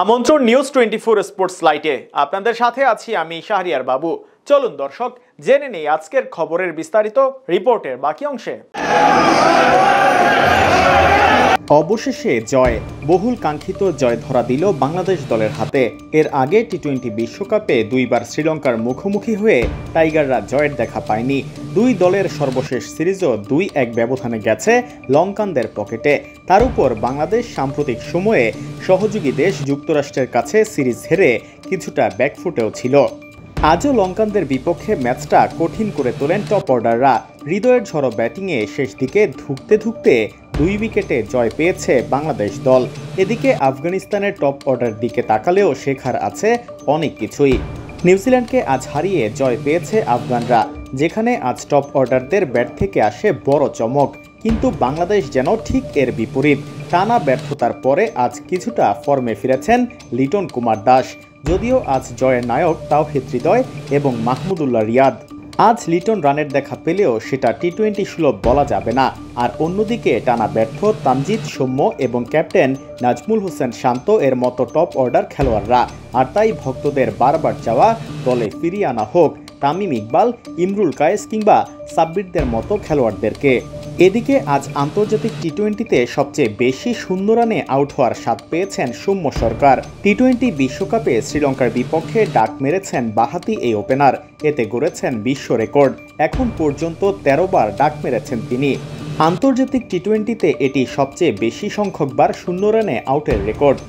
আমন্ত্রণ news 24 sports লাইটে আপনাদের সাথে আছি আমি শাহরিয়ার বাবু। চলুন দর্শক জেনে নেই আজকের খবরের বিস্তারিত রিপোর্টের বাকি অংশে। অবশেষে জয়, বহুল কাঙ্ক্ষিত জয় ধরা দিল বাংলাদেশ দলের হাতে। এর আগে টি-20 বিশ্বকাপে দুইবার শ্রীলঙ্কার মুখোমুখি হয়ে টাইগাররা জয়ের দেখা পায়নি। দুই দলের সর্বশেষ সিরিজও 2-1 ব্যবধানে গেছে লঙ্কানদের পকেটে। তার উপর বাংলাদেশ সাম্প্রতিক সময়ে সহযোগী দেশ যুক্তরাষ্ট্রের কাছে সিরিজ হেরে কিছুটা ব্যাকফুটেও ছিল। আজও লঙ্কানদের বিপক্ষে ম্যাচটা কঠিন করে তোলেন টপ অর্ডাররা। হৃদয়ের ঝড়ো ব্যাটিংয়ে শেষ দিকে ধুঁকতে 2 উইকেটে জয় পেয়েছে বাংলাদেশ দল। এদিকে আফগানিস্তানের টপ অর্ডার দিকে তাকালেও শেখার আছে অনেক কিছুই। নিউজিল্যান্ডকে আজ হারিয়ে জয় পেয়েছে আফগানরা, যেখানে আজ টপ অর্ডারদের ব্যাট থেকে আসে বড় চমক। কিন্তু বাংলাদেশ যেন ঠিক এর বিপরীত। টানা ব্যর্থতার পরে আজ কিছুটা ফর্মে ফিরেছেন লিটন কুমার দাস। যদিও আজ জয়ের নায়ক তাওহিদ হৃদয় এবং মাহমুদুল্লাহ রিয়াদ। আজ লিটন রানের দেখা পেলেও সেটা টি-20 সুলভ বলা যাবে না। আর অন্যদিকে টানা ব্যর্থ তানজিদ, সৌম্য এবং ক্যাপ্টেন নাজমুল হোসেন শান্ত এর মতো টপ অর্ডার খেলোয়াড়রা। আর তাই ভক্তদের বারবার চাওয়া দলে ফিরিয়ে আনা হোক তামিম ইকবাল, ইমরুল কায়েস কিংবা সাব্বিরদের মতো খেলোয়াড়দেরকে। এদিকে আজ আন্তর্জাতিক টি-20তে সবচেয়ে বেশি শূন্য রানে আউট হওয়ার স্বাদ পেয়েছেন সৌম্য সরকার। টি-20 বিশ্বকাপে শ্রীলঙ্কার বিপক্ষে ডাক মেরেছেন বাঁহাতি এই ওপেনার। এতে গড়েছেন বিশ্ব রেকর্ড। এখন পর্যন্ত 13 বার ডাক মেরেছেন তিনি। আন্তর্জাতিক টি-20তে এটি সবচেয়ে বেশি সংখ্যকবার শূন্য রানে আউটের রেকর্ড।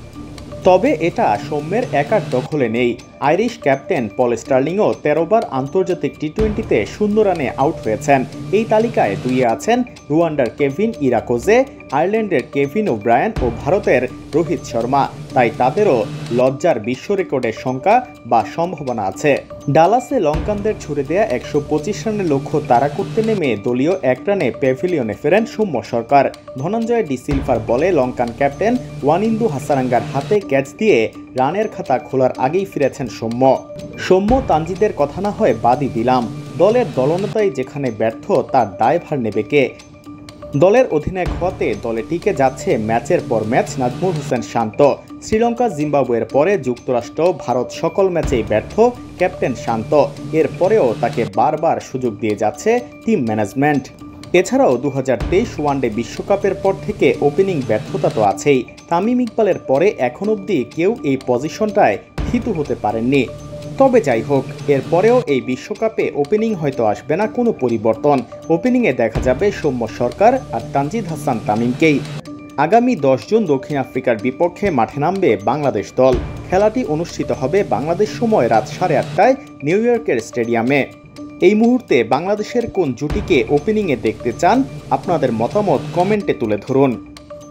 তবে এটা সৌম্যের একার দখলে নেই। আইরিশ ক্যাপ্টেন পল স্টার্লিংও 13 বার আন্তর্জাতিক টি-20তে শূন্য রানে আউট হয়েছেন। এই তালিকায় 2 আছেন রুয়ান্ডার কেভিন ইরাকোজে, আয়ারল্যান্ডের কেভিন ওব্রায়ান ও ভারতের রোহিত শর্মা। তাই তাদেরও লজ্জার বিশ্ব রেকর্ডের সংখ্যা বা সম্ভাবনা আছে। ডালাসে লঙ্কানদের ছুড়ে দেয়া 125 রানের লক্ষ্য তাড়া করতে নেমে দলীয় 1 রানে প্যাভিলিয়নে ফেরেন সৌম্য সরকার। ধনঞ্জয় ডি সিলভার বলে লঙ্কান ক্যাপ্টেন ওয়ানিন্দু হাসারাঙ্গার হাতে ক্যাচ দিয়ে রানের খাতা খোলার আগেই ফিরেছেন সৌম্য। তানজিদের কথা না হয় বাদই দিলাম, দলের দলনেতাই যেখানে ব্যর্থ তার দায়ভার নেবে কে? দলের অধিনায়ক হওয়াতে দলে টিকে যাচ্ছে ম্যাচের পর ম্যাচ নাজমুল হোসেন শান্ত। শ্রীলঙ্কা, জিম্বাবুয়ের পরে যুক্তরাষ্ট্র, ভারত সকল ম্যাচেই ব্যর্থ ক্যাপ্টেন শান্ত। এরপরেও তাকে বারবার সুযোগ দিয়ে যাচ্ছে টিম ম্যানেজমেন্ট। এছাড়াও 2023 ওয়ানডে বিশ্বকাপের পর থেকে ওপেনিং ব্যর্থতা তো আছেই। তামিম ইকবালের পরে এখন অবধি কেউ এই পজিশনটায় থিতু হতে পারেননি। তবে যাই হোক, এরপরেও এই বিশ্বকাপে ওপেনিং হয়তো আসবে না কোনো পরিবর্তন। ওপেনিংয়ে দেখা যাবে সৌম্য সরকার আর তানজিদ হাসান তামিমকেই। আগামী 10 জুন দক্ষিণ আফ্রিকার বিপক্ষে মাঠে নামবে বাংলাদেশ দল। খেলাটি অনুষ্ঠিত হবে বাংলাদেশ সময় রাত 8:30টায় নিউ ইয়র্কের স্টেডিয়ামে। এই মুহূর্তে বাংলাদেশের কোন জুটিকে ওপেনিংয়ে দেখতে চান? আপনাদের মতামত কমেন্টে তুলে ধরুন।